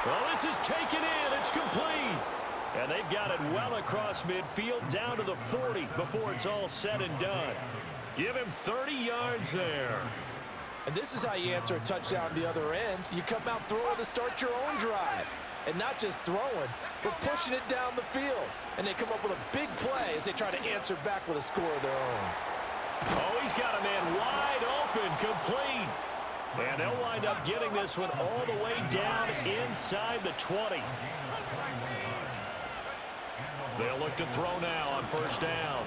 Well, this is taken in. It's complete. And they've got it well across midfield down to the 40 before it's all said and done. Give him 30 yards there. And this is how you answer a touchdown the other end. You come out throwing to start your own drive. And not just throwing, but pushing it down the field. And they come up with a big play as they try to answer back with a score of their own. Oh, he's got a man wide open, complete. And they'll wind up getting this one all the way down inside the 20. They'll look to throw now on first down.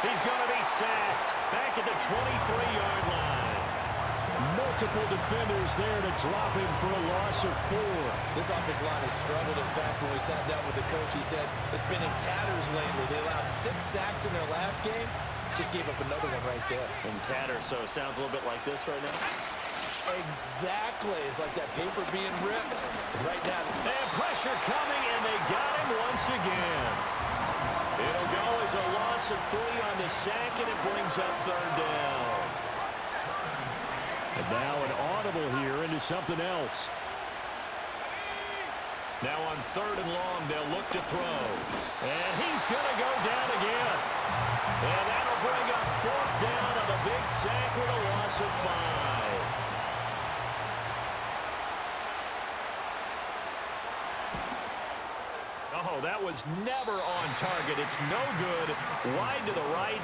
He's going to be sacked back at the 23-yard line. Multiple defenders there to drop him for a loss of 4. This offensive line has struggled. In fact, when we sat down with the coach, he said it's been in tatters lately. They allowed 6 sacks in their last game. Just gave up another one right there. In tatters, so it sounds a little bit like this right now. Exactly. It's like that paper being ripped. And right now. And pressure coming, and they got him once again. It'll go as a loss of 3 on the sack, and it brings up third down. And now an audible here into something else. Now on third and long, they'll look to throw. And he's going to go down again. And that'll bring up fourth down on the big sack with a loss of 5. Oh, that was never on target. It's no good. Wide to the right.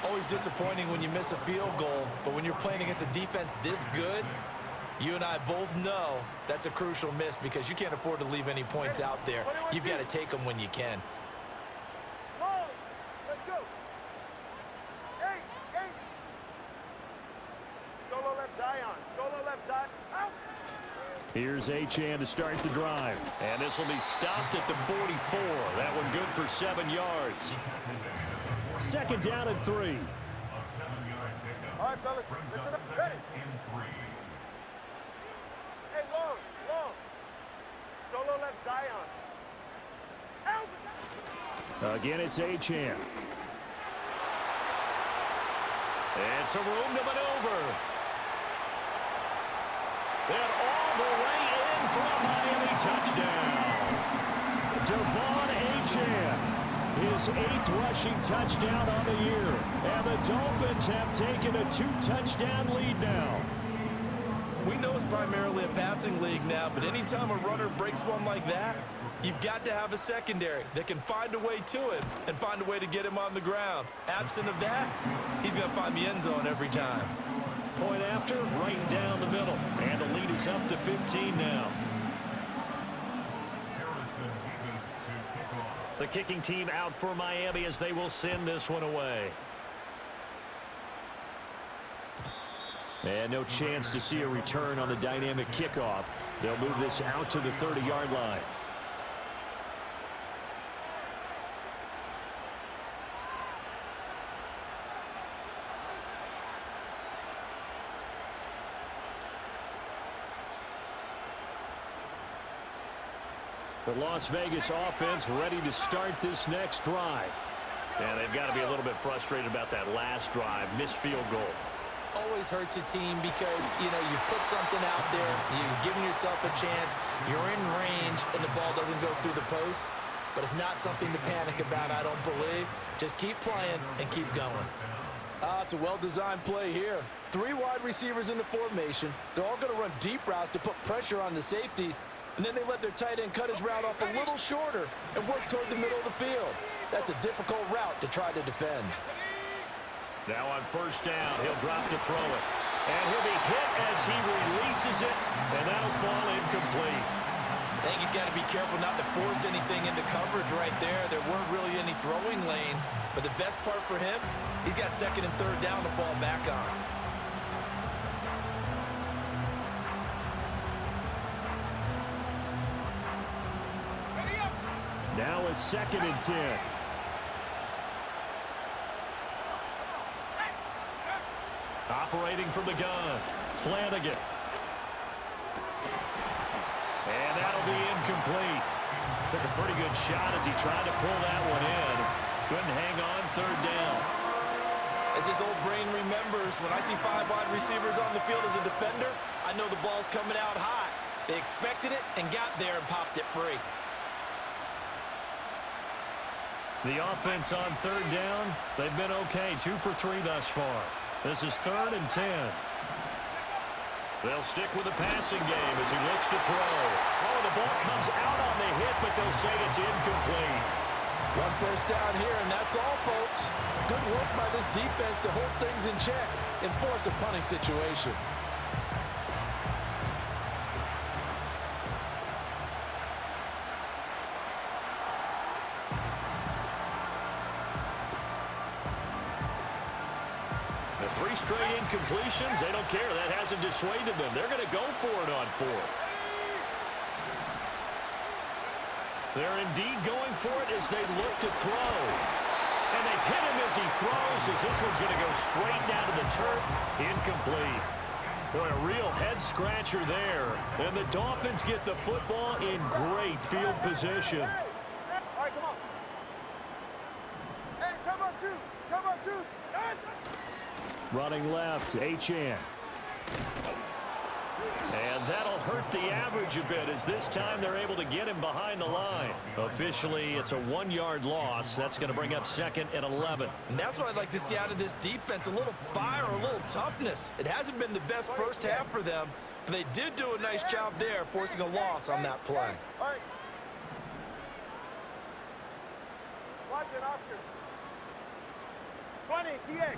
Always disappointing when you miss a field goal, but when you're playing against a defense this good, you and I both know that's a crucial miss because you can't afford to leave any points out there. You've got to take them when you can. Let's go. Hey. Solo left Zion. Solo left Zion. Out. Here's Achane to start the drive. And this will be stopped at the 44. That one good for 7 yards. Second down and 3. All right, fellas, listen up. Ready? Hey, long. Solo left Zion. Out. Again, it's Achane. And some room to maneuver. And all the way in for a Miami touchdown. Devon Achane. His 8th rushing touchdown on the year. And the Dolphins have taken a 2-touchdown lead now. We know it's primarily a passing league now, but anytime a runner breaks one like that, you've got to have a secondary that can find a way to him and find a way to get him on the ground. Absent of that, he's going to find the end zone every time. Point after, right down the middle. And the lead is up to 15 now. The kicking team out for Miami as they will send this one away. And no chance to see a return on the dynamic kickoff. They'll move this out to the 30-yard line. The Las Vegas offense ready to start this next drive. And they've got to be a little bit frustrated about that last drive, missed field goal. Always hurts a team because, you've put something out there, you've given yourself a chance, you're in range, and the ball doesn't go through the posts. But it's not something to panic about, I don't believe. Just keep playing and keep going. It's a well-designed play here. 3 wide receivers in the formation. They're all going to run deep routes to put pressure on the safeties. And then they let their tight end cut his route off a little shorter and work toward the middle of the field. That's a difficult route to try to defend. Now on first down, he'll drop to throw it. And he'll be hit as he releases it, and that'll fall incomplete. I think he's got to be careful not to force anything into coverage right there. There weren't really any throwing lanes, but the best part for him, he's got second and third down to fall back on. Now a 2nd and 10. Operating from the gun, Flanagan. And that'll be incomplete. Took a pretty good shot as he tried to pull that one in. Couldn't hang on third down. As this old brain remembers, when I see 5 wide receivers on the field as a defender, I know the ball's coming out high. They expected it and got there and popped it free. The offense on third down, they've been okay, 2 for 3 thus far. This is 3rd and 10. They'll stick with the passing game as he looks to throw. Oh, the ball comes out on the hit, but they'll say it's incomplete. 1 first down here, and that's all, folks. Good work by this defense to hold things in check and force a punting situation. The 3 straight incompletions, they don't care. That hasn't dissuaded them. They're going to go for it on 4th. They're indeed going for it as they look to throw. And they hit him as he throws, as this one's going to go straight down to the turf. Incomplete. Boy, a real head-scratcher there. And the Dolphins get the football in great field position. All right, come on. Hey, come on, 2. Come on, 2. Running left, Achane. And that'll hurt the average a bit as this time they're able to get him behind the line. Officially, it's a 1-yard loss. That's going to bring up 2nd and 11. And that's what I'd like to see out of this defense, a little fire, a little toughness. It hasn't been the best first half for them, but they did do a nice job there, forcing a loss on that play. All right. Watch it, Oscar. 20, TX.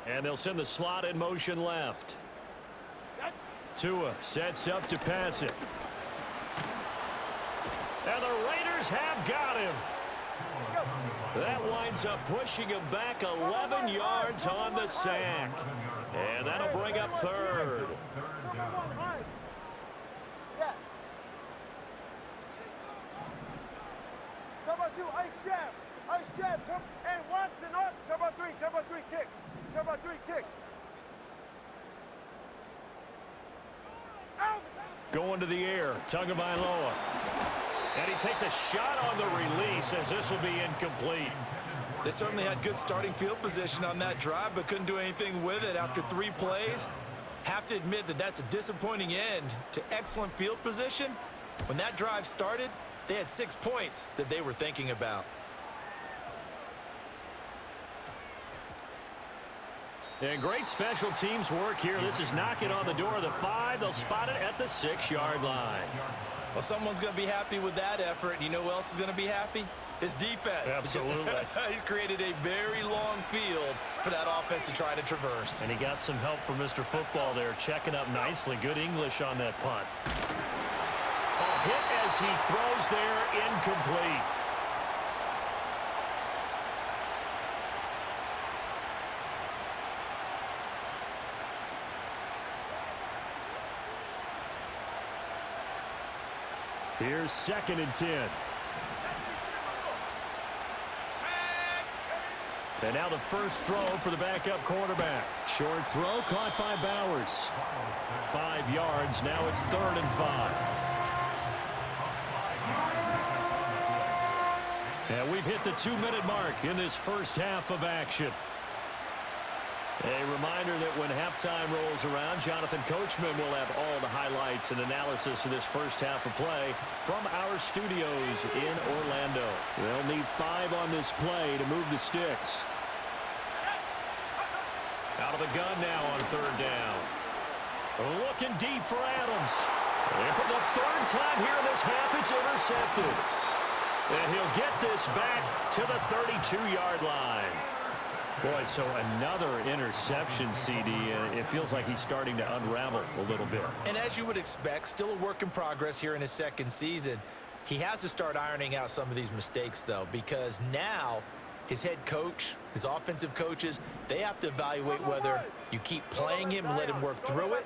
And they'll send the slot in motion left. Tua sets up to pass it. And the Raiders have got him. That winds up pushing him back 11 yards on the sack. And that'll bring up 3rd. Turbo 2, ice jab. Ice jab. And Watson up. Turbo 3, kick. Turbo 3, kick. Going to the air, Tagovailoa. And he takes a shot on the release as this will be incomplete. They certainly had good starting field position on that drive, but couldn't do anything with it after 3 plays. Have to admit that that's a disappointing end to excellent field position. When that drive started, they had 6 points that they were thinking about. And great special teams work here. This is knocking on the door of the 5. They'll spot it at the 6-yard line. Well, someone's going to be happy with that effort. You know who else is going to be happy? His defense. Absolutely. He's created a very long field for that offense to try to traverse. And he got some help from Mr. Football there, checking up nicely. Good English on that punt. A hit as he throws there, incomplete. Here's 2nd and 10. And now the first throw for the backup quarterback. Short throw caught by Bowers. 5 yards. Now it's 3rd and 5. And we've hit the 2-minute mark in this first half of action. A reminder that when halftime rolls around, Jonathan Coachman will have all the highlights and analysis of this first half of play from our studios in Orlando. They'll need 5 on this play to move the sticks. Out of the gun now on 3rd down. Looking deep for Adams. And for the 3rd time here in this half, it's intercepted. And he'll get this back to the 32-yard line. Boy, so another interception, CD. It feels like he's starting to unravel a little bit. And as you would expect, still a work in progress here in his 2nd season. He has to start ironing out some of these mistakes, though, because now his head coach, his offensive coaches, they have to evaluate whether you keep playing him and let him work through it,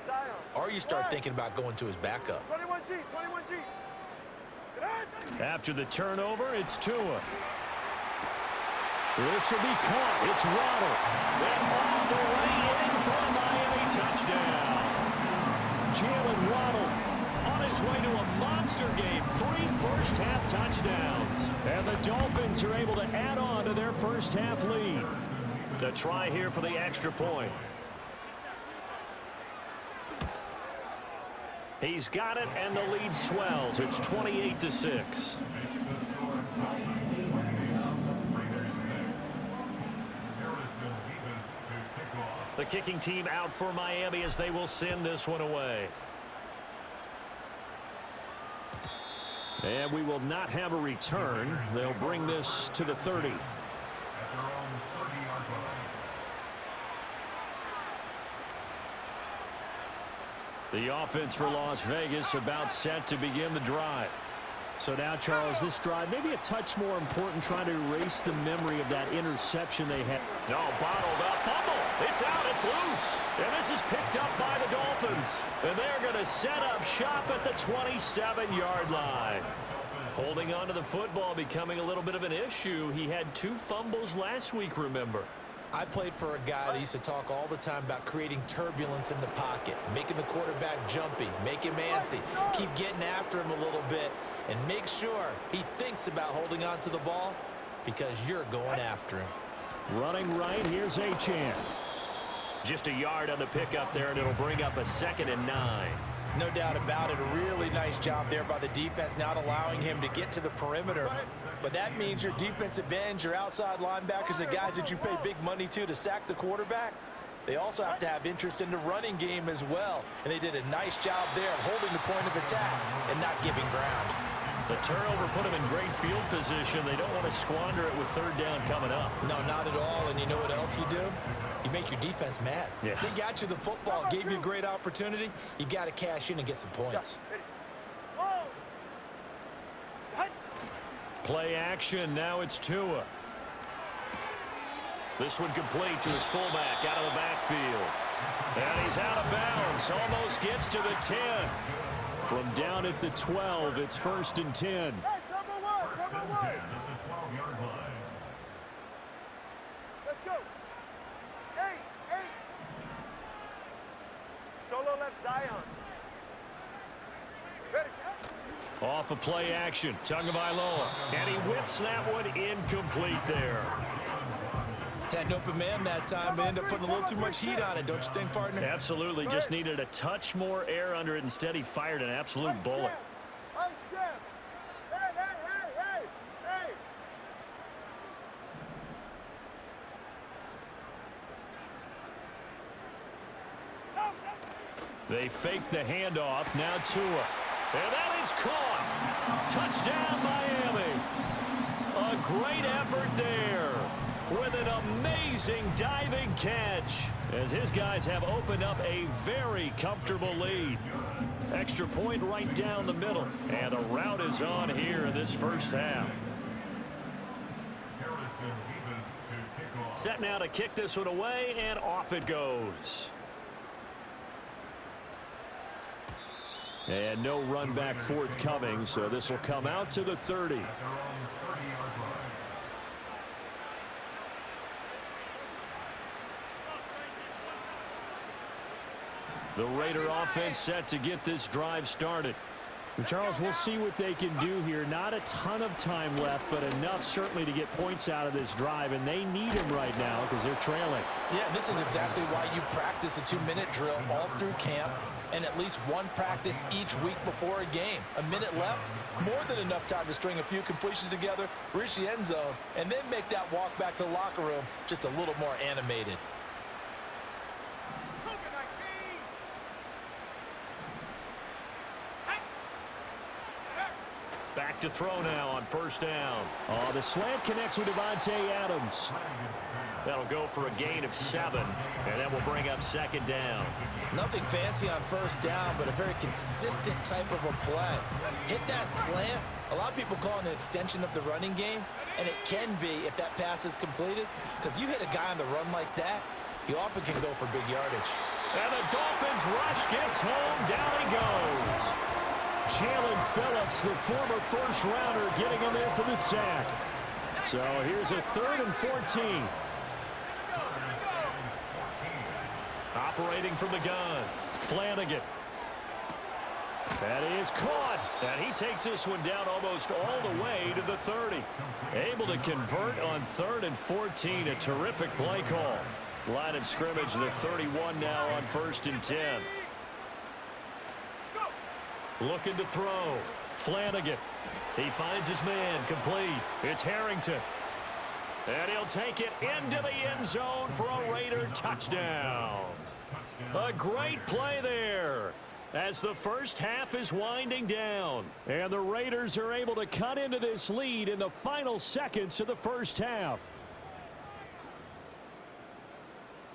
or you start thinking about going to his backup. 21G. After the turnover, it's Tua. This will be caught. It's Waddle. And all the way in for a Miami touchdown. Jalen Waddle on his way to a monster game. 3 first-half touchdowns. And the Dolphins are able to add on to their first-half lead. The try here for the extra point. He's got it, and the lead swells. It's 28-6. The kicking team out for Miami as they will send this one away. And we will not have a return. They'll bring this to the 30. The offense for Las Vegas about set to begin the drive. So now, Charles, this drive maybe a touch more important, trying to erase the memory of that interception they had. No, bottled up, fumble. It's out, it's loose. And this is picked up by the Dolphins. And they're going to set up shop at the 27-yard line. Holding on to the football becoming a little bit of an issue. He had 2 fumbles last week, remember. I played for a guy that used to talk all the time about creating turbulence in the pocket, making the quarterback jumpy, make him antsy, keep getting after him a little bit, and make sure he thinks about holding on to the ball because you're going after him. Running right, here's Achane. Just a yard on the pickup there, and it'll bring up a 2nd and 9. No doubt about it. A really nice job there by the defense, not allowing him to get to the perimeter. But that means your defensive ends, your outside linebackers, the guys that you pay big money to sack the quarterback, they also have to have interest in the running game as well. And they did a nice job there of holding the point of attack and not giving ground. The turnover put them in great field position. They don't want to squander it with 3rd down coming up. No, not at all. And you know what else you do? You make your defense mad. Yeah. They got you the football, gave you a great opportunity. You got to cash in and get some points. Play action. Now it's Tua. This one complete to his fullback out of the backfield. And he's out of bounds. Almost gets to the 10. From down at the 12, it's 1st and 10. Hey, cover one. Let's go. Hey. Solo left Zion. Ready, shot. Off of play action. Tagovailoa. And he whips that one incomplete there. Had an open man that time, but ended up putting a little too much heat on it, don't you think, partner? Absolutely. Just needed a touch more air under it. Instead, he fired an absolute bullet. Ice jam. Hey. They fake the handoff. Now Tua. And that is caught. Touchdown, Miami. A great effort there with an amazing diving catch as his guys have opened up a very comfortable lead. Extra point right down the middle. And the route is on here in this first half. Set now to kick this one away, and off it goes. And no run back forthcoming, so this will come out to the 30. The Raider offense set to get this drive started. And Charles, we'll see what they can do here. Not a ton of time left, but enough certainly to get points out of this drive, and they need him right now because they're trailing. Yeah, and this is exactly why you practice a 2-minute drill all through camp and at least one practice each week before a game. A minute left, more than enough time to string a few completions together, reach the end zone, and then make that walk back to the locker room just a little more animated. Back to throw now on 1st down. Oh, the slant connects with Devontae Adams. That'll go for a gain of 7, and that will bring up 2nd down. Nothing fancy on 1st down, but a very consistent type of a play. Hit that slant. A lot of people call it an extension of the running game, and it can be if that pass is completed, because you hit a guy on the run like that, he often can go for big yardage. And the Dolphins rush gets home. Down he goes. Jalen Phillips, the former first-rounder, getting him there for the sack. So here's a 3rd and 14. Operating from the gun, Flanagan. That is caught. And he takes this one down almost all the way to the 30. Able to convert on 3rd and 14. A terrific play call. Line of scrimmage, the 31 now on 1st and 10. Looking to throw. Flanagan. He finds his man. Complete. It's Harrington. And he'll take it into the end zone for a Raider touchdown. A great play there as the first half is winding down. And the Raiders are able to cut into this lead in the final seconds of the first half.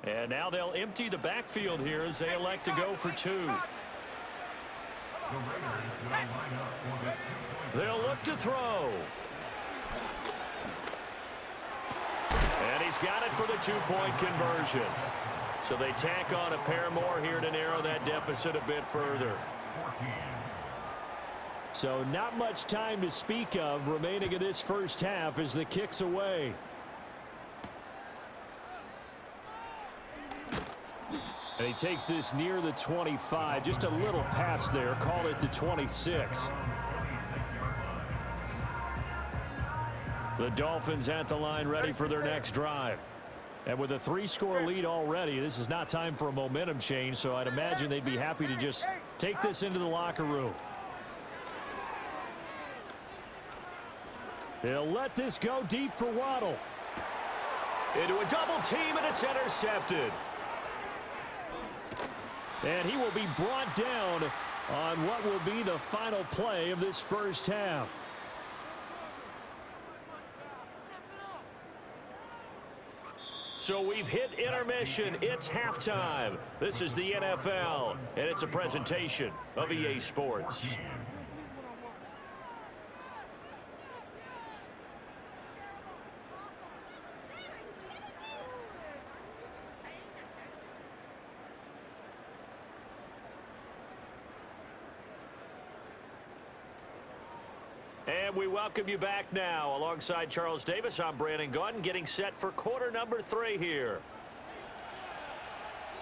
And now they'll empty the backfield here as they elect to go for 2. They'll look to throw. And he's got it for the 2-point conversion. So they tack on a pair more here to narrow that deficit a bit further. So not much time to speak of remaining in this first half as the kick's away. And he takes this near the 25. Just a little pass there. Call it the 26. The Dolphins at the line ready for their next drive. And with a 3-score lead already, this is not time for a momentum change, so I'd imagine they'd be happy to just take this into the locker room. They'll let this go deep for Waddle. Into a double team, and it's intercepted. And he will be brought down on what will be the final play of this first half. So we've hit intermission. It's halftime. This is the NFL, and it's a presentation of EA Sports. And we welcome you back now. Alongside Charles Davis, I'm Brandon Gaudin, getting set for quarter number 3 here.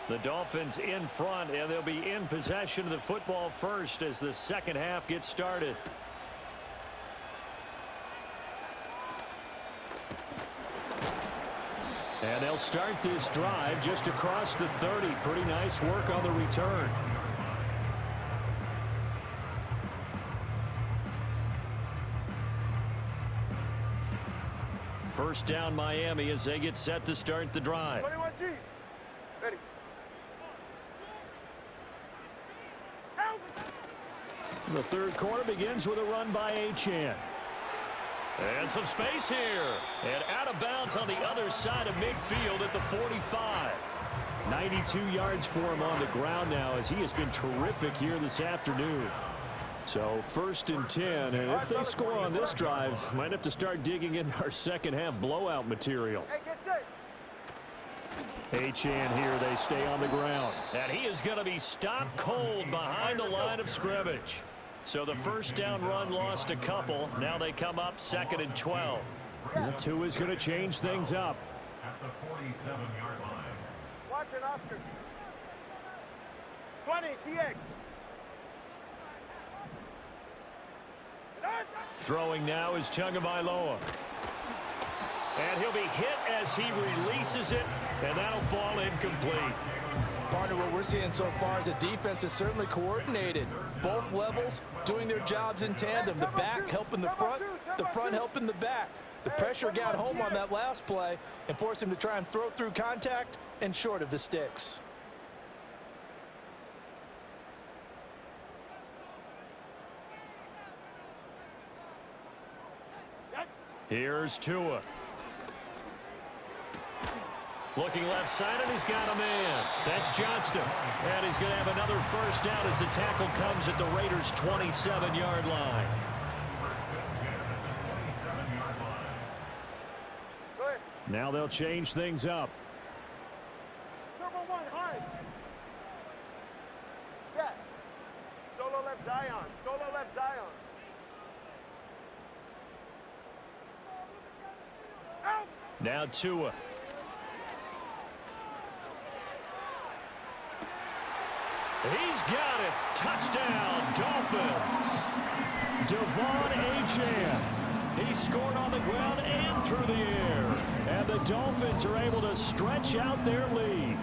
The Dolphins in front, and they'll be in possession of the football first as the second half gets started. And they'll start this drive just across the 30. Pretty nice work on the return. First down Miami as they get set to start the drive. 21G. Ready. The third quarter begins with a run by Achane. And some space here. And out of bounds on the other side of midfield at the 45. 92 yards for him on the ground now as he has been terrific here this afternoon. So 1st and 10, and if they score on this drive, might have to start digging in our second half blowout material. Hey, get set. Achane here, they stay on the ground. And he is going to be stopped cold behind the line of scrimmage. So the first down run lost a couple. Now they come up 2nd and 12. The 2 is going to change things up. At the 47-yard line. Watch it, Oscar. 20, TX. Throwing now is Tagovailoa. And he'll be hit as he releases it, and that'll fall incomplete. Partner, what we're seeing so far is the defense is certainly coordinated. Both levels doing their jobs in tandem. The back helping the front helping the back. The pressure got home on that last play and forced him to try and throw through contact and short of the sticks. Here's Tua. Looking left side, and he's got a man. That's Johnston. And he's going to have another first down as the tackle comes at the Raiders' 27-yard line. Now they'll change things up. Turbo 1, hard. Scat. Solo left Zion. Solo left Zion. Out. Now Tua. He's got it. Touchdown, Dolphins. Devon Achane. He scored on the ground and through the air. And the Dolphins are able to stretch out their lead.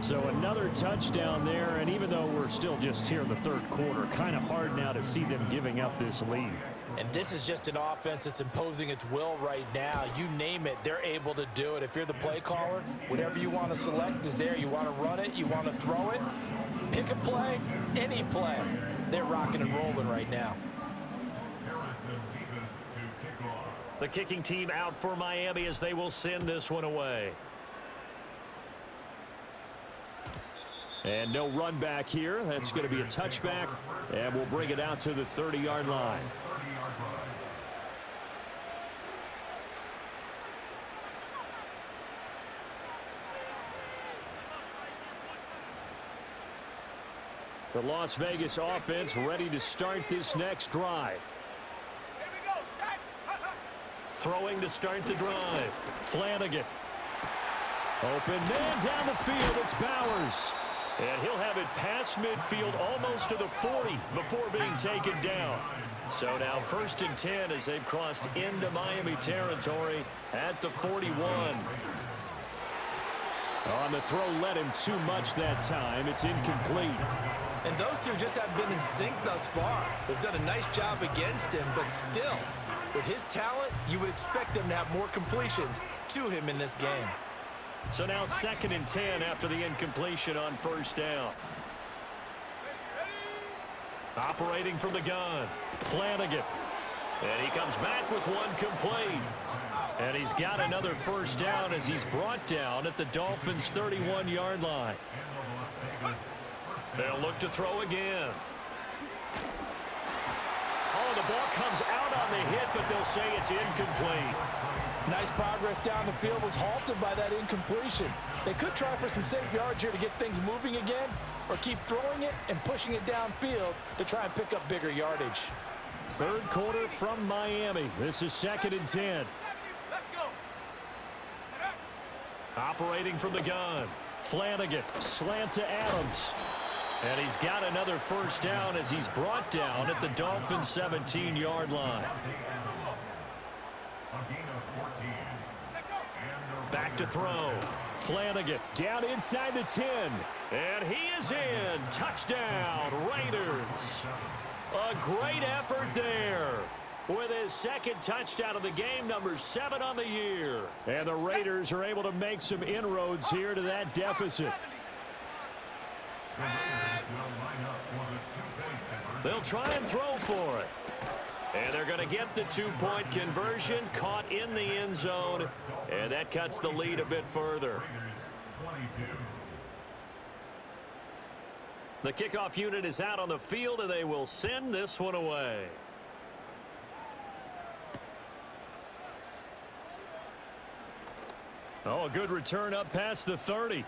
So another touchdown there, and even though we're still just here in the third quarter, kind of hard now to see them giving up this lead. And this is just an offense that's imposing its will right now. You name it, they're able to do it. If you're the play caller, whatever you want to select is there. You want to run it, you want to throw it, pick a play, any play. They're rocking and rolling right now. The kicking team out for Miami as they will send this one away. And no run back here. That's going to be a touchback, and we'll bring it out to the 30-yard line. The Las Vegas offense ready to start this next drive. Throwing to start the drive. Flanagan. Open man down the field. It's Bowers. And he'll have it past midfield almost to the 40 before being taken down. So now 1st and 10 as they've crossed into Miami territory at the 41. On the throw led him too much that time. It's incomplete. And those two just haven't been in sync thus far. They've done a nice job against him, but still, with his talent, you would expect them to have more completions to him in this game. So now 2nd and 10 after the incompletion on 1st down. Operating from the gun, Flanagan. And he comes back with one complete. And he's got another 1st down as he's brought down at the Dolphins' 31-yard line. They'll look to throw again. Oh, the ball comes out on the hit, but they'll say it's incomplete. Nice progress down the field was halted by that incompletion. They could try for some safe yards here to get things moving again, or keep throwing it and pushing it downfield to try and pick up bigger yardage. 3rd quarter from Miami. This is 2nd and 10. Let's go. Operating from the gun. Flanagan, slant to Adams. And he's got another 1st down as he's brought down at the Dolphins' 17-yard line. Back to throw. Flanagan down inside the 10. And he is in. Touchdown, Raiders. A great effort there. With his 2nd touchdown of the game, number 7 on the year. And the Raiders are able to make some inroads here to that deficit. They'll try and throw for it. And they're going to get the 2-point conversion, caught in the end zone, and that cuts the lead a bit further. The kickoff unit is out on the field, and they will send this one away. Oh, a good return up past the 30.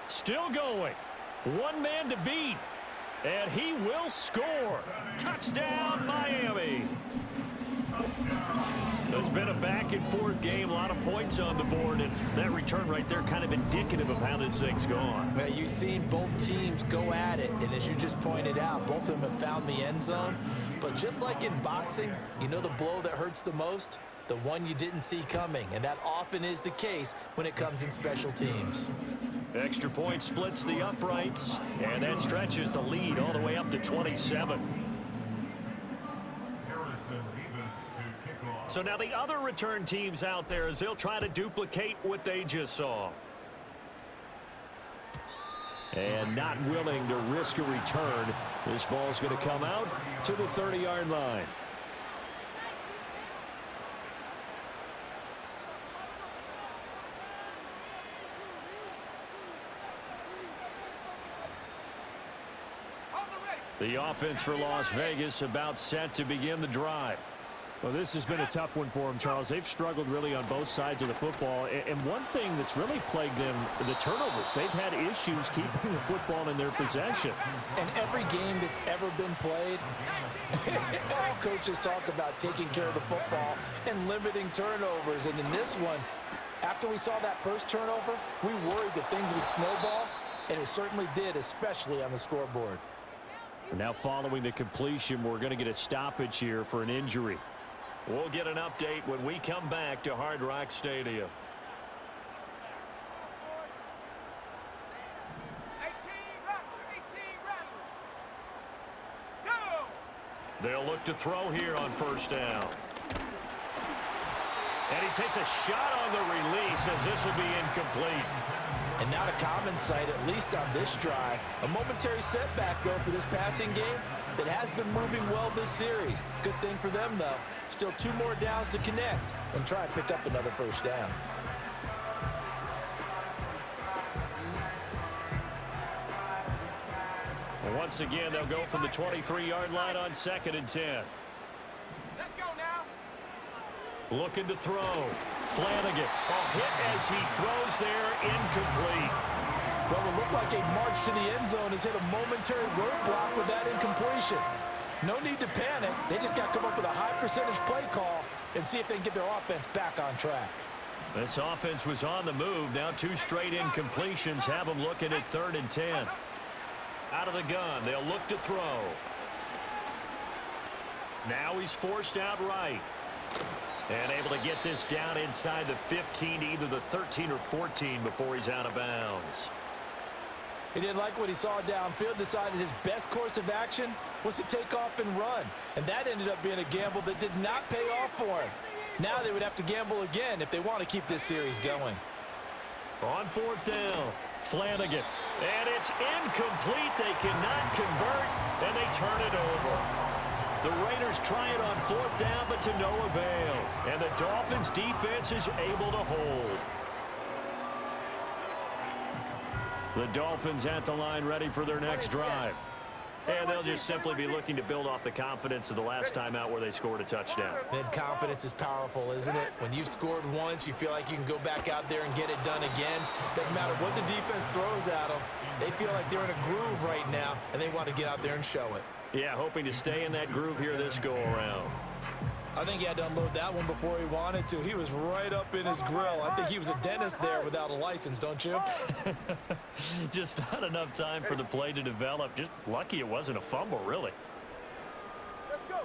Still going. One man to beat. And he will score. Touchdown, Miami. It's been a back-and-forth game, a lot of points on the board, and that return right there kind of indicative of how this thing's gone. Now, you've seen both teams go at it, and as you just pointed out, both of them have found the end zone. But just like in boxing, you know the blow that hurts the most? The one you didn't see coming, and that often is the case when it comes in special teams. Extra point splits the uprights, and that stretches the lead all the way up to 27. So now the other return teams out there as they'll try to duplicate what they just saw. And not willing to risk a return. This ball's going to come out to the 30-yard line. The offense for Las Vegas about set to begin the drive. Well, this has been a tough one for them, Charles. They've struggled really on both sides of the football. And one thing that's really plagued them, the turnovers. They've had issues keeping the football in their possession. And every game that's ever been played, all coaches talk about taking care of the football and limiting turnovers. And in this one, after we saw that first turnover, we worried that things would snowball. and it certainly did, especially on the scoreboard. And now following the completion, we're going to get a stoppage here for an injury. We'll get an update when we come back to Hard Rock Stadium. 18 Go! They'll look to throw here on first down. And he takes a shot on the release as this will be incomplete. And not a common sight, at least on this drive. A momentary setback, though, for this passing game that has been moving well this series. Good thing for them, though. Still 2 more downs to connect and try and pick up another first down. Once again, they'll go from the 23-yard line on 2nd and 10. Let's go now. Looking to throw. Flanagan. A hit as he throws there, incomplete. Well, it looked like a march to the end zone has hit a momentary roadblock with that incompletion. No need to panic. They just got to come up with a high percentage play call and see if they can get their offense back on track. This offense was on the move. Now 2 straight incompletions have them looking at 3rd and 10. Out of the gun, they'll look to throw. Now he's forced out right. And able to get this down inside the 15 to either the 13 or 14 before he's out of bounds. He didn't like what he saw downfield, decided his best course of action was to take off and run. And that ended up being a gamble that did not pay off for him. Now they would have to gamble again if they want to keep this series going. On 4th down, Flanagan. And it's incomplete. They cannot convert, and they turn it over. The Raiders try it on 4th down, but to no avail. And the Dolphins defense is able to hold. The Dolphins at the line ready for their next drive. And they'll just simply be looking to build off the confidence of the last time out where they scored a touchdown. That confidence is powerful, isn't it? When you've scored once, you feel like you can go back out there and get it done again. Doesn't matter what the defense throws at them. They feel like they're in a groove right now, and they want to get out there and show it. Yeah, hoping to stay in that groove here this go-around. I think he had to unload that one before he wanted to. He was right up in his grill. I think he was a dentist there without a license, don't you? Just not enough time for the play to develop. Just lucky it wasn't a fumble, really. Let's go.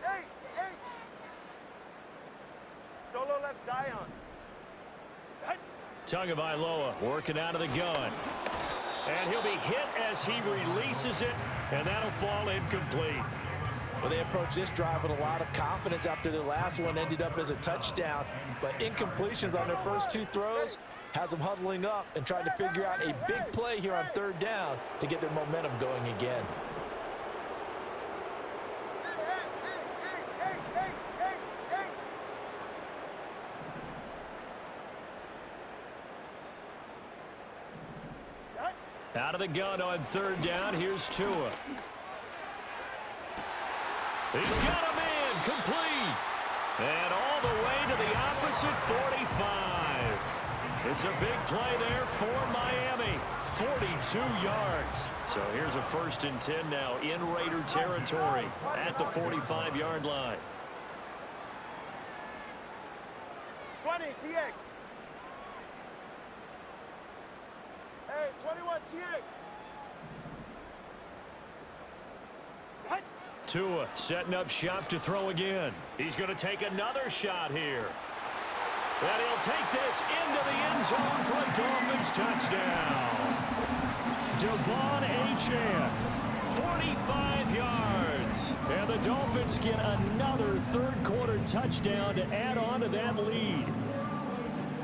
Hey. Solo left Zion. Tagovailoa working out of the gun. And he'll be hit as he releases it, and that'll fall incomplete. Well, they approached this drive with a lot of confidence after their last one ended up as a touchdown. But incompletions on their first 2 throws has them huddling up and trying to figure out a big play here on 3rd down to get their momentum going again. Out of the gun on 3rd down. Here's Tua. He's got a man complete. And all the way to the opposite 45. It's a big play there for Miami. 42 yards. So here's a 1st and 10 now in Raider territory at the 45-yard line. 20 TX. Hey, 21 TX. Tua setting up shop to throw again. He's going to take another shot here. And he'll take this into the end zone for a Dolphins touchdown. Devon Achane, 45 yards. And the Dolphins get another 3rd quarter touchdown to add on to that lead.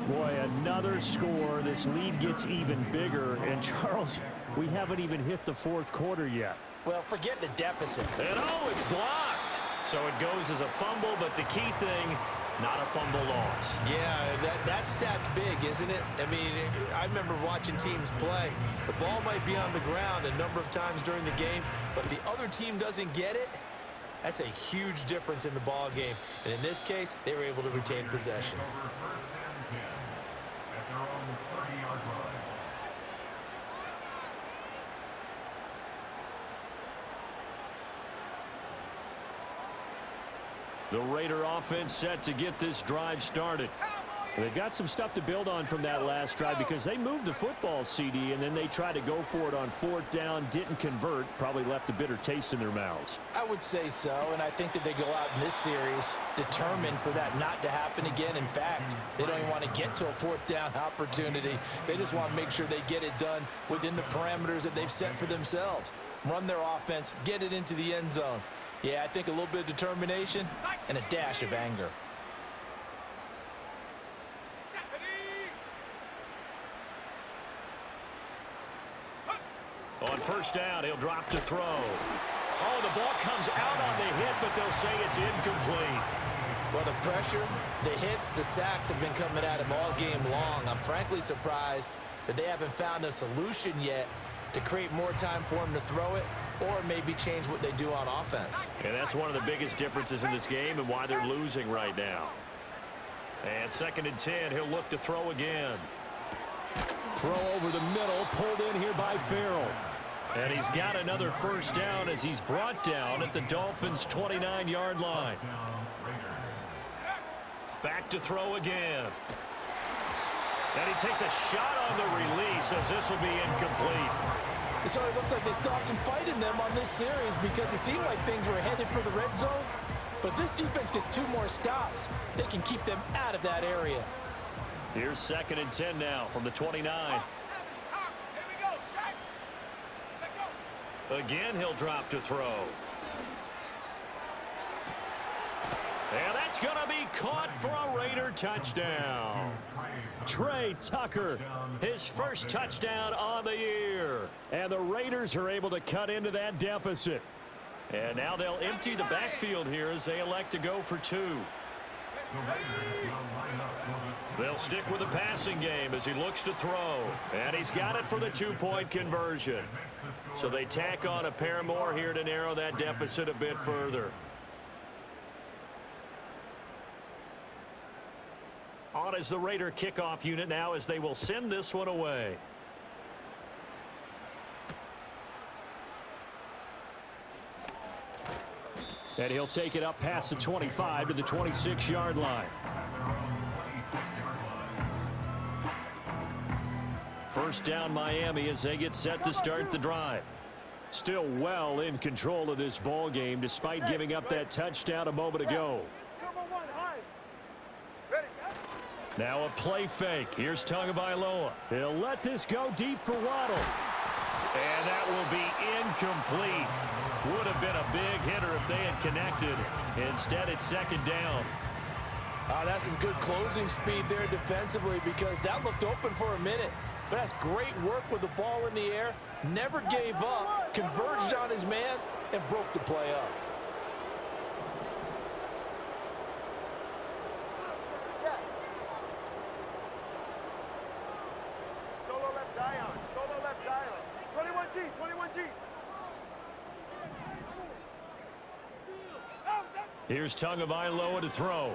Boy, another score. This lead gets even bigger. And, Charles, we haven't even hit the 4th quarter yet. Well, forget the deficit. And, oh, it's blocked. So it goes as a fumble, but the key thing, not a fumble loss. Yeah, that stat's big, isn't it? I mean, I remember watching teams play. The ball might be on the ground a number of times during the game, but the other team doesn't get it. That's a huge difference in the ball game. And in this case, they were able to retain possession. At their own 30-yard line. The Raider offense set to get this drive started. They've got some stuff to build on from that last drive because they moved the football, CD, and then they tried to go for it on 4th down, didn't convert, probably left a bitter taste in their mouths. I would say so, and I think that they go out in this series determined for that not to happen again. In fact, they don't even want to get to a 4th down opportunity. They just want to make sure they get it done within the parameters that they've set for themselves. Run their offense, get it into the end zone. Yeah, I think a little bit of determination and a dash of anger. On 1st down, he'll drop to throw. Oh, the ball comes out on the hit, but they'll say it's incomplete. Well, the pressure, the hits, the sacks have been coming at him all game long. I'm frankly surprised that they haven't found a solution yet to create more time for him to throw it or maybe change what they do on offense. And that's one of the biggest differences in this game and why they're losing right now. And 2nd and 10, he'll look to throw again. Throw over the middle, pulled in here by Farrell. And he's got another 1st down as he's brought down at the Dolphins' 29-yard line. Back to throw again. And he takes a shot on the release as this will be incomplete. It sort of looks like they stopped some fight in them on this series because it seemed like things were headed for the red zone. But this defense gets 2 more stops. They can keep them out of that area. Here's 2nd and 10 now from the 29. Again, he'll drop to throw. And that's going to be caught for a Raider touchdown. Trey Tucker, His first touchdown on the year. and the Raiders are able to cut into that deficit. And now they'll empty the backfield here as they elect to go for 2. They'll stick with the passing game as he looks to throw. And he's got it for the 2-point conversion. So they tack on a pair more here to narrow that deficit a bit further. On is the Raider kickoff unit now as they will send this one away. And he'll take it up past the 25 to the 26-yard line. 1st down Miami as they get set to start the drive. Still well in control of this ball game despite giving up that touchdown a moment ago. Now a play fake. Here's Tagovailoa. He'll let this go deep for Waddle. And that will be incomplete. Would have been a big hitter if they had connected. Instead, it's 2nd down. That's some good closing speed there defensively because that looked open for a minute. But that's great work with the ball in the air. Never gave up, converged on his man, and broke the play up. Solo left Zion. Solo left Zion. 21G. 21G. Here's Tagovailoa to throw.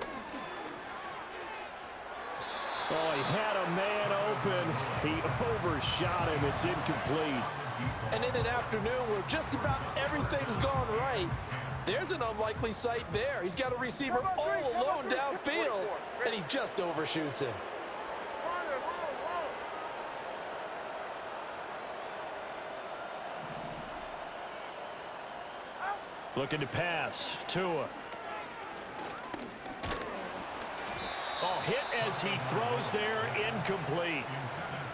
Oh, he had a man open. He overshot him. It's incomplete. And in an afternoon where just about everything's gone right, there's an unlikely sight there. He's got a receiver all alone downfield, and he just overshoots him. Looking to pass. Tua. Oh, hit as he throws there. Incomplete.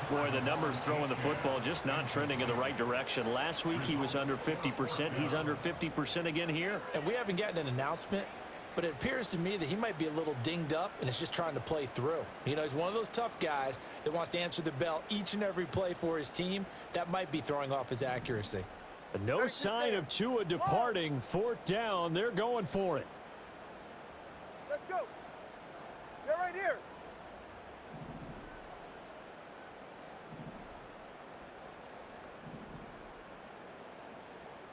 Boy, the numbers throwing the football just not trending in the right direction. Last week he was under 50%. He's under 50% again here. And we haven't gotten an announcement, but it appears to me that he might be a little dinged up and is just trying to play through. You know, he's one of those tough guys that wants to answer the bell each and every play for his team. That might be throwing off his accuracy. No sign of Tua departing. 4th down. They're going for it. Let's go. They're right here.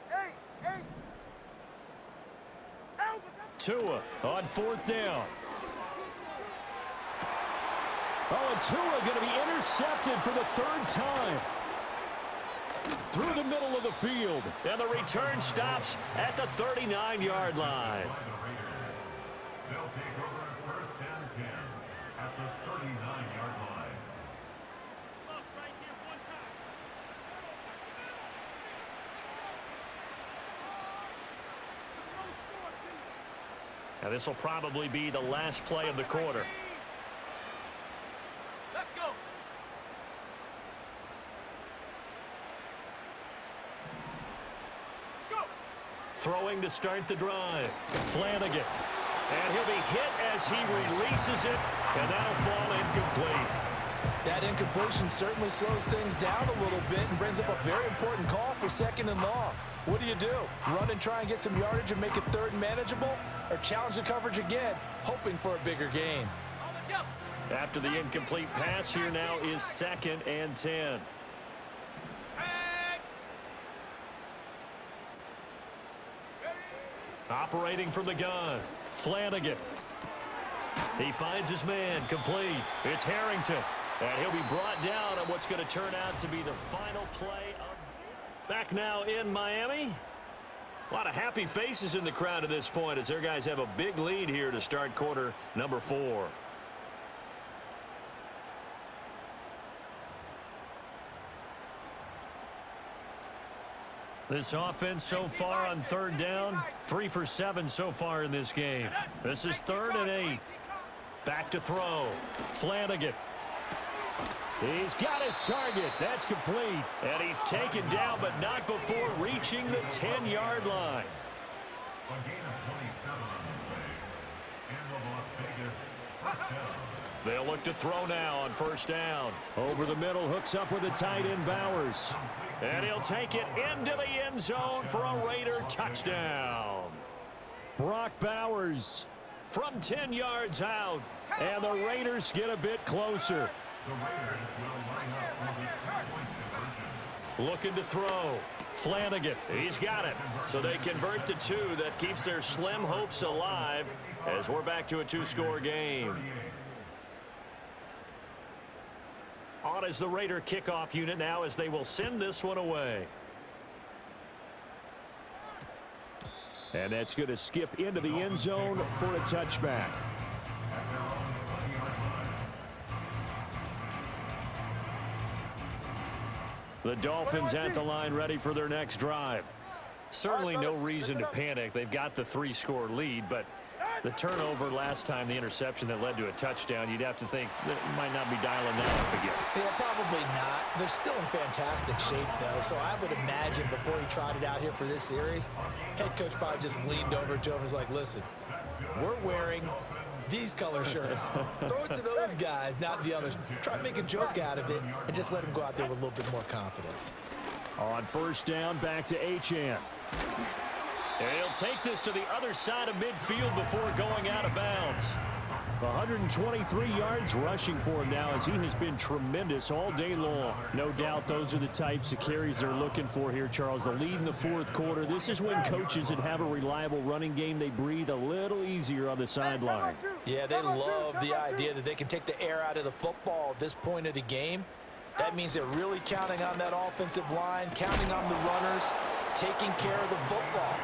Hey. Tua on 4th down. Oh, and Tua going to be intercepted for the 3rd time. Through the middle of the field. And the return stops at the 39-yard line. They'll take over 1st and 10 at the 39. This will probably be the last play of the quarter. Let's go. Throwing to start the drive. Flanagan. And he'll be hit as he releases it, and that'll fall incomplete. That incompletion certainly slows things down a little bit and brings up a very important call for 2nd and long. What do you do? Run and try and get some yardage and make it 3rd and manageable? Or challenge the coverage again, hoping for a bigger gain? After the incomplete pass, here now is 2nd and 10. Operating from the gun, Flanagan. He finds his man, complete. It's Harrington, and he'll be brought down on what's going to turn out to be the final play of... Back now in Miami. A lot of happy faces in the crowd at this point as their guys have a big lead here to start quarter number 4. This offense so far on 3rd down, 3 for 7 so far in this game. This is 3rd and 8. Back to throw. Flanagan. He's got his target. That's complete. And he's taken down, but not before reaching the 10-yard line. A gain of 27 on the play. And the Las Vegas first down. They'll look to throw now on 1st down. Over the middle, hooks up with the tight end Bowers. And he'll take it into the end zone for a Raider touchdown. Brock Bowers from 10 yards out. And the Raiders get a bit closer. The Raiders will line up for the 3-point conversion. Looking to throw. Flanagan, he's got it. So they convert to 2. That keeps their slim hopes alive as we're back to a 2-score game. On is the Raider kickoff unit now as they will send this one away. And that's going to skip into the end zone for a touchback. The Dolphins at the line ready for their next drive. Certainly no reason to panic. They've got the 3-score lead, but the turnover last time, the interception that led to a touchdown, you'd have to think that might not be dialing that up again. Yeah, probably not. They're still in fantastic shape, though, so I would imagine before he trotted out here for this series, head coach probably just leaned over to him and was like, listen, we're wearing these color shirts. Throw it to those guys, not the others. Try to make a joke out of it and just let him go out there with a little bit more confidence. On 1st down, back to Achane. And he'll take this to the other side of midfield before going out of bounds. 123 yards rushing for him now as he has been tremendous all day long. No doubt those are the types of carries they're looking for here, Charles. The lead in the 4th quarter. This is when coaches that have a reliable running game, they breathe a little easier on the sideline. Yeah, they love the idea that they can take the air out of the football at this point of the game. That means they're really counting on that offensive line, counting on the runners, taking care of the football.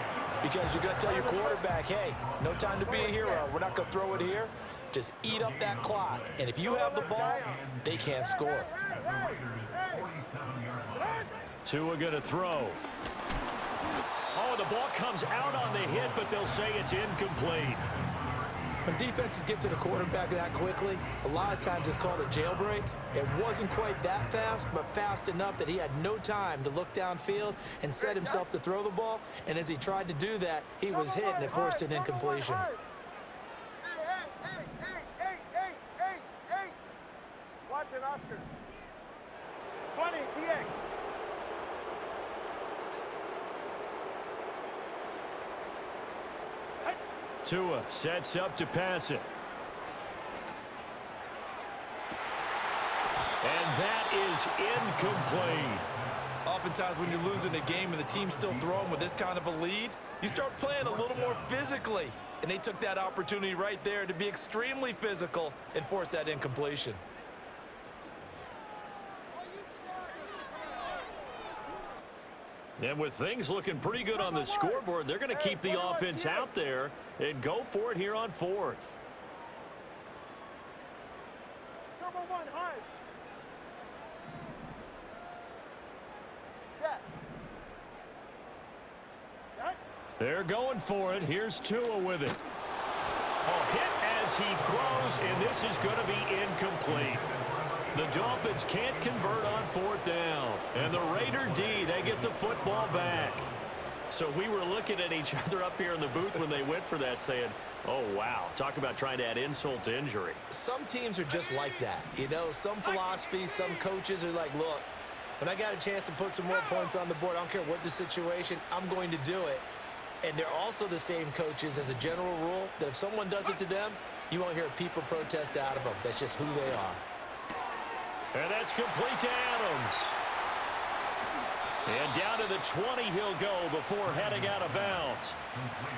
Because you're going to tell your quarterback, hey, no time to be a hero. We're not going to throw it here. Just eat up that clock. And if you have the ball, they can't score. Tua going to throw. Oh, the ball comes out on the hit, but they'll say it's incomplete. When defenses get to the quarterback that quickly, a lot of times it's called a jailbreak. It wasn't quite that fast, but fast enough that he had no time to look downfield and set himself to throw the ball. And as he tried to do that, he was hit and it forced an incompletion. Watson, Oscar. 20, TX. Tua sets up to pass it. And that is incomplete. Oftentimes when you're losing a game and the team's still throwing with this kind of a lead, you start playing a little more physically. And they took that opportunity right there to be extremely physical and force that incompletion. And with things looking pretty good on the scoreboard, they're going to keep the offense out there and go for it here on 4th. Turbo 1, high. Scat. They're going for it. Here's Tua with it. Hit as he throws, and this is going to be incomplete. The Dolphins can't convert on 4th down. And the Raider D, they get the football back. So we were looking at each other up here in the booth when they went for that saying, oh, wow, talk about trying to add insult to injury. Some teams are just like that. You know, some philosophies, some coaches are like, look, when I got a chance to put some more points on the board, I don't care what the situation, I'm going to do it. And they're also the same coaches as a general rule that if someone does it to them, you won't hear people protest out of them. That's just who they are. And that's complete to Adams. And down to the 20 he'll go before heading out of bounds.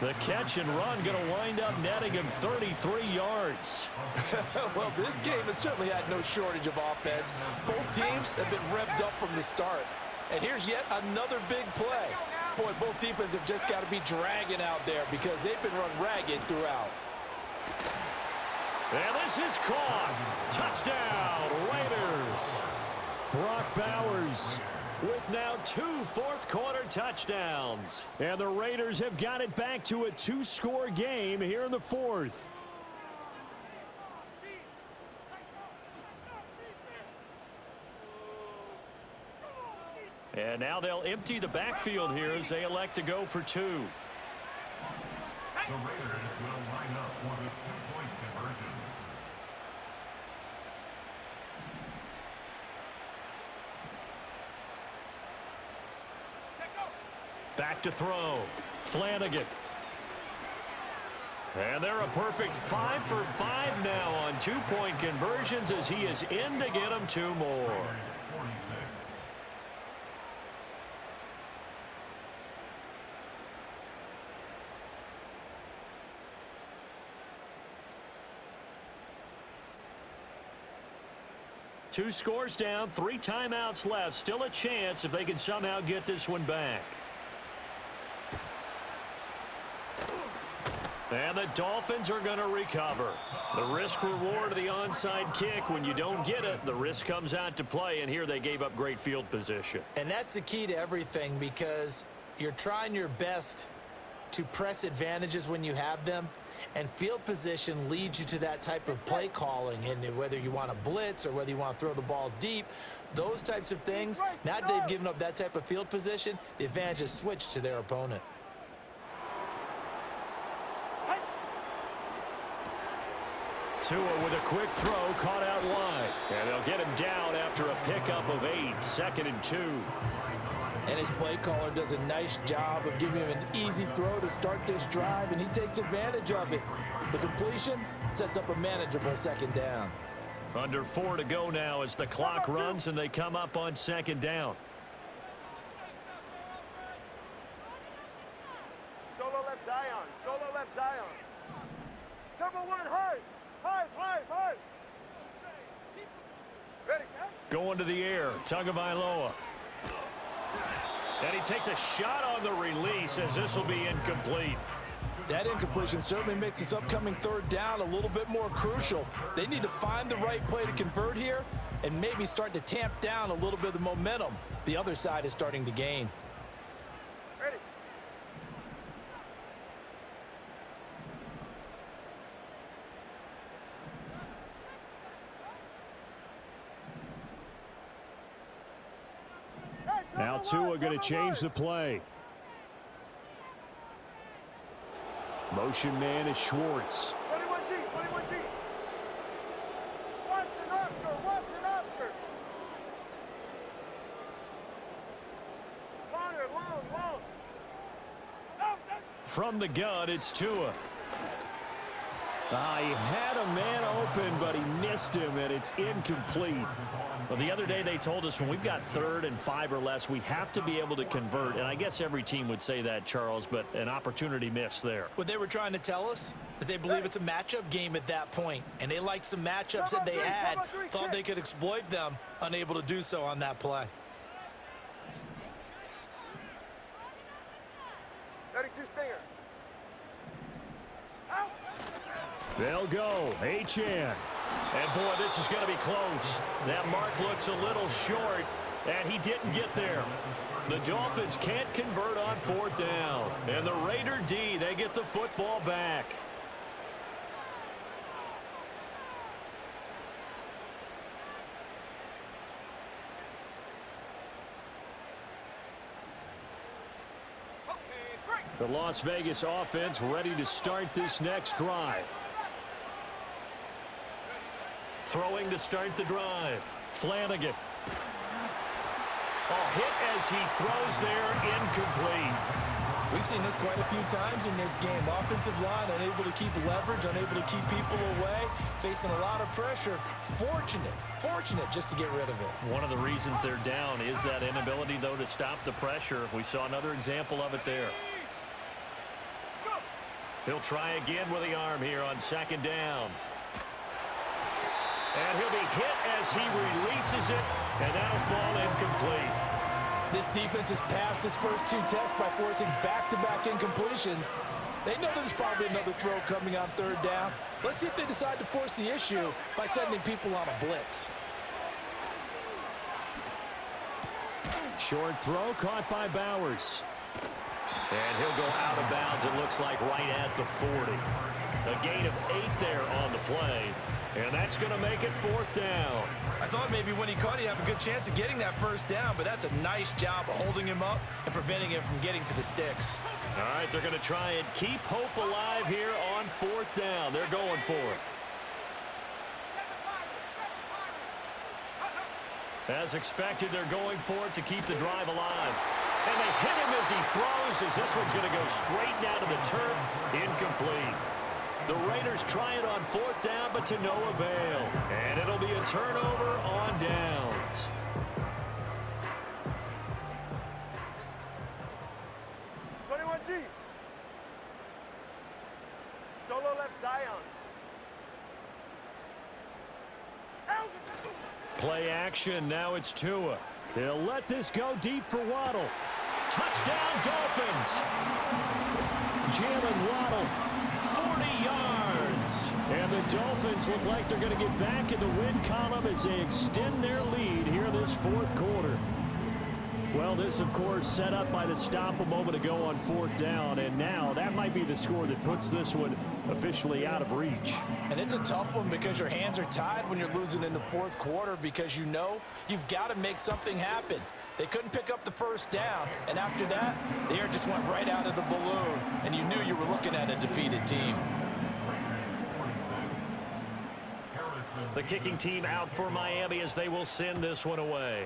The catch and run going to wind up netting him 33 yards. Well, this game has certainly had no shortage of offense. Both teams have been revved up from the start. And here's yet another big play. Boy, both defenses have just got to be dragging out there because they've been run ragged throughout. And this is caught. Touchdown, Raiders. Brock Bowers with now 2 fourth-quarter touchdowns. And the Raiders have got it back to a 2-score game here in the 4th. And now they'll empty the backfield here as they elect to go for 2. The Raiders will line up for the 2-point conversion. Back to throw. Flanagan. And they're a perfect 5 for 5 now on 2-point conversions as he is in to get them 2 more. 46. Two scores down, 3 timeouts left. Still a chance if they can somehow get this one back. And the Dolphins are going to recover. The risk-reward of the onside kick, when you don't get it, the risk comes out to play, and here they gave up great field position. And that's the key to everything because you're trying your best to press advantages when you have them, and field position leads you to that type of play calling. And whether you want to blitz or whether you want to throw the ball deep, those types of things, now that they've given up that type of field position, the advantage is switched to their opponent. Tua with a quick throw, caught out wide. And they'll get him down after a pickup of 8, 2nd and 2. And his play caller does a nice job of giving him an easy throw to start this drive, and he takes advantage of it. The completion sets up a manageable 2nd down. Under 4 to go now as the clock runs and they come up on 2nd down. Solo left Zion. Solo left Zion. Turbo 1, hard. Hard. Ready, set? Going to the air, Tagovailoa. And he takes a shot on the release as this will be incomplete. That incompletion certainly makes this upcoming 3rd down a little bit more crucial. They need to find the right play to convert here and maybe start to tamp down a little bit of the momentum the other side is starting to gain. Ready. Now Tua going to change the play. Motion man is Schwartz. 21G. Watson, Oscar. Corner, long. From the gun, it's Tua. He had a man open, but he missed him, and it's incomplete. Well, the other day they told us when we've got 3rd and 5 or less, we have to be able to convert. And I guess every team would say that, Charles, but an opportunity missed there. What they were trying to tell us is they believe it's a matchup game at that point, and they liked some matchups that they had, thought they could exploit them, unable to do so on that play. 32 Stinger. Out. They'll go. Achane. And, boy, this is going to be close. That mark looks a little short, and he didn't get there. The Dolphins can't convert on 4th down. And the Raider D, they get the football back. The Las Vegas offense ready to start this next drive. Throwing to start the drive. Flanagan. A hit as he throws there, incomplete. We've seen this quite a few times in this game. Offensive line unable to keep leverage, unable to keep people away, facing a lot of pressure. Fortunate just to get rid of it. One of the reasons they're down is that inability, though, to stop the pressure. We saw another example of it there. He'll try again with the arm here on second down. And he'll be hit as he releases it, and that'll fall incomplete. This defense has passed its first two tests by forcing back-to-back incompletions. They know there's probably another throw coming on third down. Let's see if they decide to force the issue by sending people on a blitz. Short throw caught by Bowers. And he'll go out of bounds, it looks like, right at the 40. A gain of 8 there on the play. And that's going to make it fourth down. I thought maybe when he caught it, he'd have a good chance of getting that first down, but that's a nice job of holding him up and preventing him from getting to the sticks. All right, they're going to try and keep hope alive here on fourth down. They're going for it. As expected, they're going for it to keep the drive alive. And they hit him as he throws, as this one's going to go straight down to the turf. Incomplete. The Raiders try it on fourth down, but to no avail. And it'll be a turnover on downs. G. Solo left Zion. Play action, now it's Tua. He'll let this go deep for Waddle. Touchdown, Dolphins! Jalen Waddle, 40 yards. And the Dolphins look like they're going to get back in the win column as they extend their lead here this fourth quarter. Well, this, of course, set up by the stop a moment ago on fourth down, and now that might be the score that puts this one officially out of reach. And it's a tough one because your hands are tied when you're losing in the fourth quarter because you know you've got to make something happen. They couldn't pick up the first down, and after that, the air just went right out of the balloon, and you knew you were looking at a defeated team. The kicking team out for Miami as they will send this one away.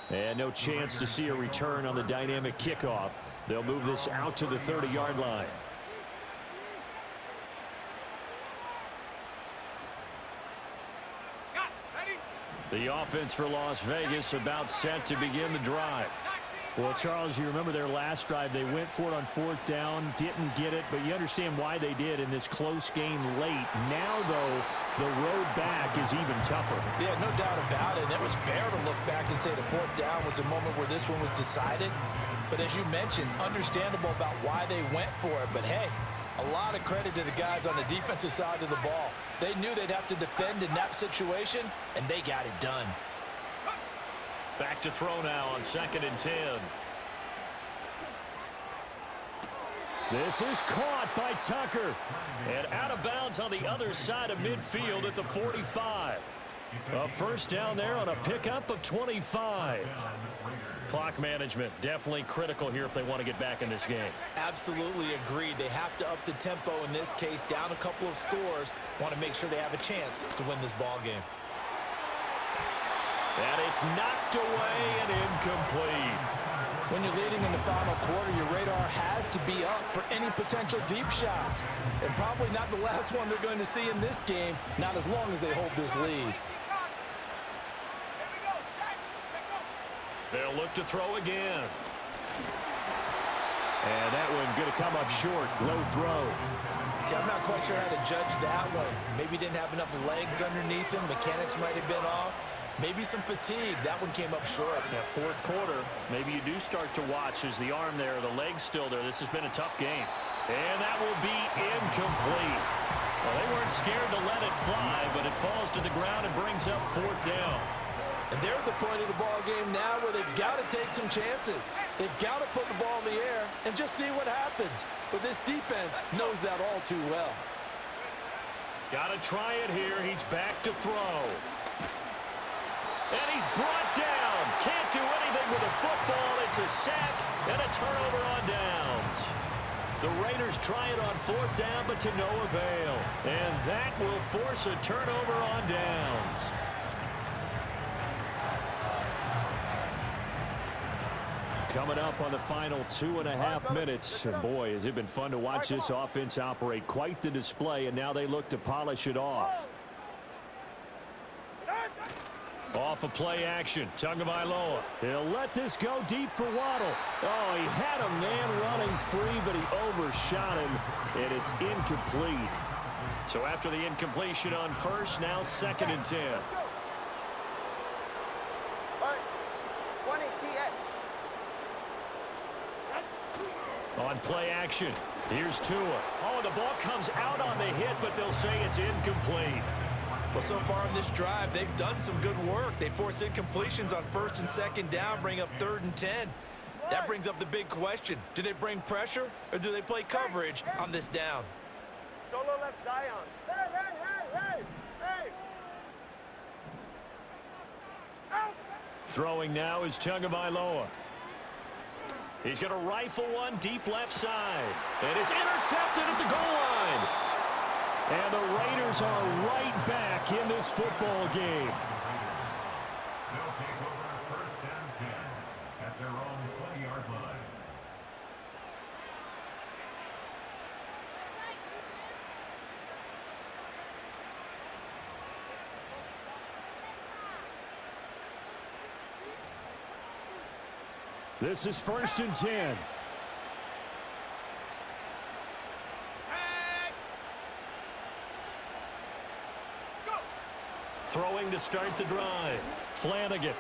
And no chance to see a return on the dynamic kickoff. They'll move this out to the 30-yard line. The offense for Las Vegas about set to begin the drive. Well, Charles, you remember their last drive. They went for it on fourth down, didn't get it, but you understand why they did in this close game late. Now, though, the road back is even tougher. Yeah, no doubt about it. And it was fair to look back and say the fourth down was a moment where this one was decided. But as you mentioned, understandable about why they went for it. But, hey, a lot of credit to the guys on the defensive side of the ball. They knew they'd have to defend in that situation, and they got it done. Back to throw now on 2nd and 10. This is caught by Tucker. And out of bounds on the other side of midfield at the 45. A first down there on a pickup of 25. Clock management definitely critical here if they want to get back in this game. Absolutely agreed. They have to up the tempo in this case, down a couple of scores. Want to make sure they have a chance to win this ball game. And it's knocked away and incomplete. When you're leading in the final quarter, your radar has to be up for any potential deep shots. And probably not the last one they're going to see in this game, not as long as they hold this lead. They'll look to throw again. And that one going to come up short. Low throw. I'm not quite sure how to judge that one. Maybe didn't have enough legs underneath him. Mechanics might have been off. Maybe some fatigue. That one came up short. Yeah, fourth quarter, maybe you do start to watch as the arm there, the leg's still there. This has been a tough game. And that will be incomplete. Well, they weren't scared to let it fly, but it falls to the ground and brings up fourth down. And they're at the point of the ball game now where they've got to take some chances. They've got to put the ball in the air and just see what happens. But this defense knows that all too well. Got to try it here. He's back to throw. And he's brought down. Can't do anything with a football. It's a sack and a turnover on downs. The Raiders try it on 4th down, but to no avail. And that will force a turnover on downs. Coming up on the final 2.5 minutes. And boy, has it been fun to watch this offense operate. Quite the display, and now they look to polish it off. Off of play action, Tagovailoa. He'll let this go deep for Waddle. Oh, he had a man running free, but he overshot him, and it's incomplete. So after the incompletion on first, now 2nd and 10. 20 TX. On play action, here's Tua. Oh, the ball comes out on the hit, but they'll say it's incomplete. Well, so far in this drive, they've done some good work. They force incompletions on 1st and 2nd down, bring up 3rd and 10. That brings up the big question. Do they bring pressure, or do they play coverage on this down? Solo left Zion. Hey! Out! Throwing now is Tagovailoa. He's going to rifle one deep left side. And it's intercepted at the goal line. And the Raiders are right back in this football game. They'll take over 1st and 10 at their own 20-yard line. This is 1st and 10. Throwing to start the drive. Flanagan.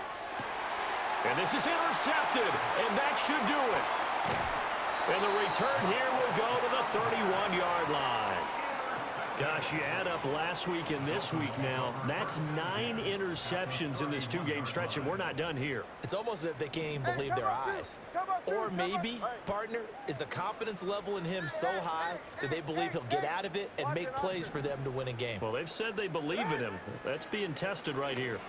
And this is intercepted, and that should do it. And the return here will go to the 31-yard line. Gosh, you add up last week and this week now, that's 9 interceptions in this 2-game stretch, and we're not done here. It's almost as if they can't even believe their eyes. Or maybe, partner, is the confidence level in him so high that they believe he'll get out of it and make plays for them to win a game. Well, they've said they believe in him. That's being tested right here.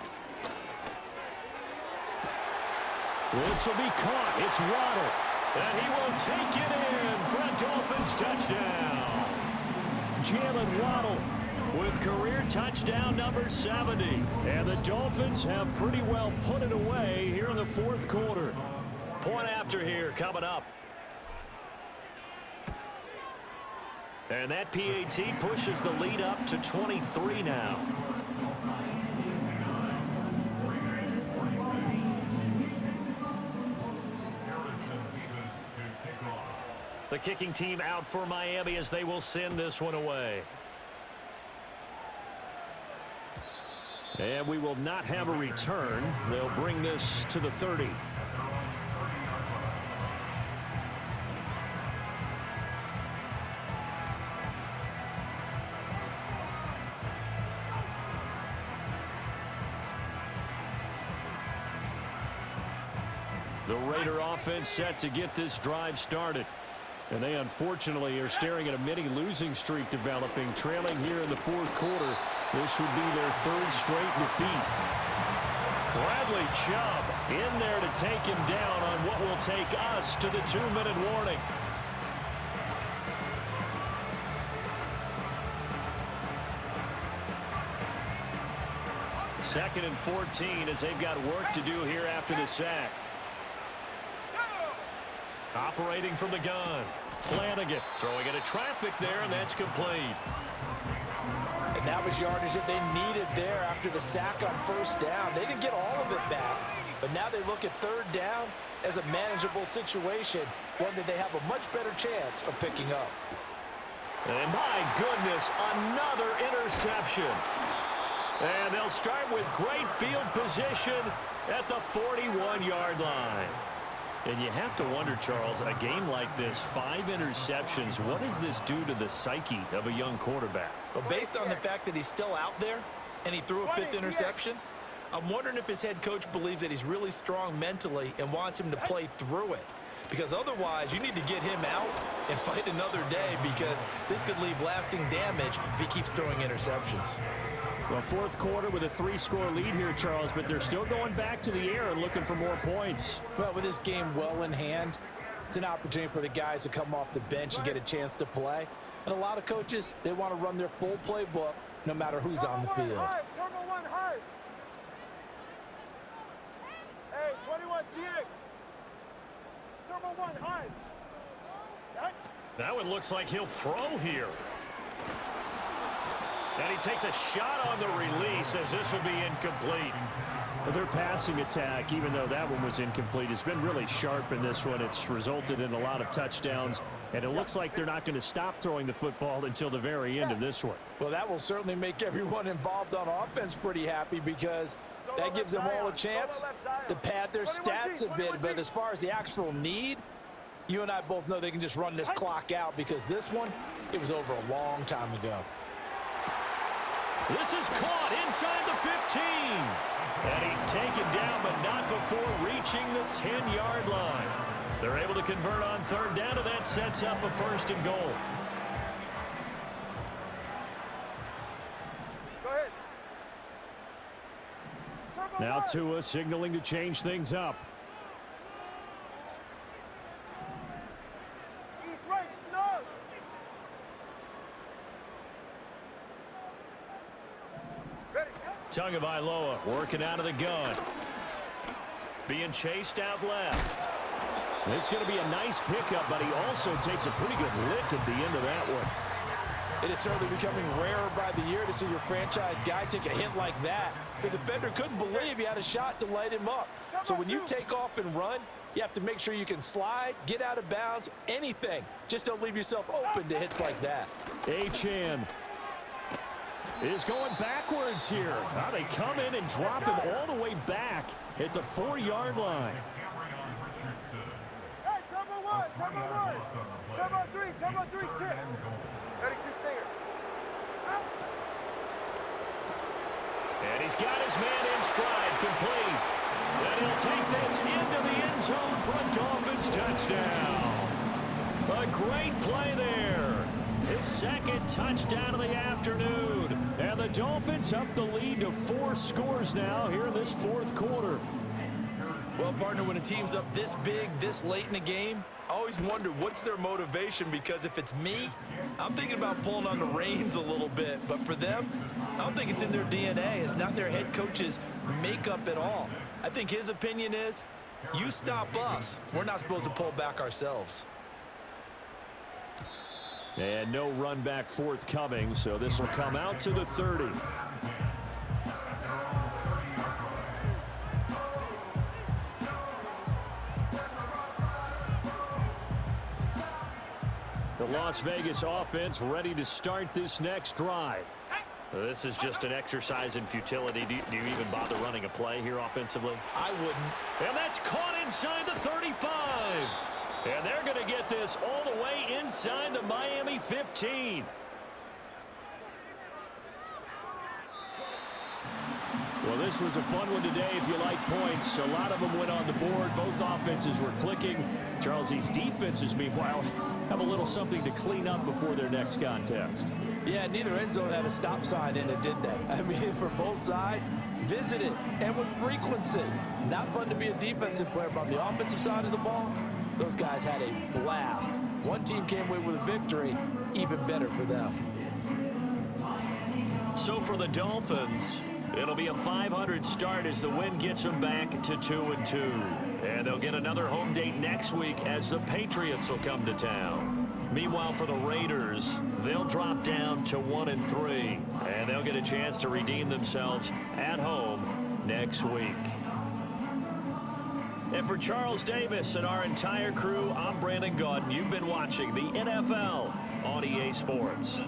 This will be caught. It's Waddle. And he will take it in for a Dolphins touchdown. Jalen Waddle with career touchdown number 70. And the Dolphins have pretty well put it away here in the 4th quarter. Point after here coming up. And that PAT pushes the lead up to 23 now. The kicking team out for Miami as they will send this one away. And we will not have a return. They'll bring this to the 30. The Raider offense set to get this drive started. And they unfortunately are staring at a mini losing streak developing, trailing here in the 4th quarter. This would be their 3rd straight defeat. Bradley Chubb in there to take him down on what will take us to the 2-minute warning. Second and 14 as they've got work to do here after the sack. Operating from the gun. Flanagan throwing into traffic there, and that's complete. And that was yardage that they needed there after the sack on 1st down. They didn't get all of it back, but now they look at 3rd down as a manageable situation, one that they have a much better chance of picking up. And my goodness, another interception. And they'll start with great field position at the 41-yard line. And you have to wonder, Charles, a game like this, 5 interceptions, what does this do to the psyche of a young quarterback? Well, based on the fact that he's still out there and he threw a 5th interception, I'm wondering if his head coach believes that he's really strong mentally and wants him to play through it. Because otherwise, you need to get him out and fight another day, because this could leave lasting damage if he keeps throwing interceptions. Well, fourth quarter with a 3-score lead here, Charles, but they're still going back to the air and looking for more points. Well, with this game well in hand, it's an opportunity for the guys to come off the bench and get a chance to play. And a lot of coaches, they want to run their full playbook no matter who's on the field. Turbo one high. Hey, 21 TX. Turbo one high. Set. That one looks like he'll throw here. And he takes a shot on the release as this will be incomplete. Well, their passing attack, even though that one was incomplete, has been really sharp in this one. It's resulted in a lot of touchdowns, and it looks like they're not going to stop throwing the football until the very end of this one. Well, that will certainly make everyone involved on offense pretty happy because that gives them all a chance to pad their stats a bit. But as far as the actual need, you and I both know they can just run this clock out because this one, it was over a long time ago. This is caught inside the 15. And he's taken down, but not before reaching the 10-yard line. They're able to convert on third down, and that sets up a first and goal. Go ahead. Turbo Now one. Tua signaling to change things up. East right, snug. Ready. Tagovailoa working out of the gun. Being chased out left. It's going to be a nice pickup, but he also takes a pretty good lick at the end of that one. It is certainly becoming rarer by the year to see your franchise guy take a hit like that. The defender couldn't believe he had a shot to light him up. So when you take off and run, you have to make sure you can slide, get out of bounds, anything. Just don't leave yourself open to hits like that. Achane is going backwards here. Now they come in and drop him all the way back at the 4-yard line. Hey, turbo one, turbo one. Turbo three, kick. Ready, two stinger. Out. And he's got his man in stride, complete. And he'll take this into the end zone for a Dolphins touchdown. A great play there. His second touchdown of the afternoon. And the Dolphins up the lead to 4 scores now here in this fourth quarter. Well, partner, when a team's up this big, this late in the game, I always wonder what's their motivation, because if it's me, I'm thinking about pulling on the reins a little bit. But for them, I don't think it's in their DNA. It's not their head coach's makeup at all. I think his opinion is, you stop us, we're not supposed to pull back ourselves. And no run back forthcoming, so this will come out to the 30. The Las Vegas offense ready to start this next drive. This is just an exercise in futility. Do you even bother running a play here offensively? I wouldn't. And that's caught inside the 35. And they're going to get this all the way inside the Miami 15. Well, this was a fun one today if you like points. A lot of them went on the board. Both offenses were clicking. Charles, these defenses, meanwhile, have a little something to clean up before their next contest. Yeah, neither end zone had a stop sign in it, did they? I mean, for both sides, visit it, and with frequency. Not fun to be a defensive player, but on the offensive side of the ball, those guys had a blast. One team came away with a victory, even better for them. So for the Dolphins, it'll be a 500 start as the win gets them back to 2-2. And they'll get another home date next week as the Patriots will come to town. Meanwhile, for the Raiders, they'll drop down to 1-3. And they'll get a chance to redeem themselves at home next week. And for Charles Davis and our entire crew, I'm Brandon Gaudin. You've been watching the NFL on EA Sports.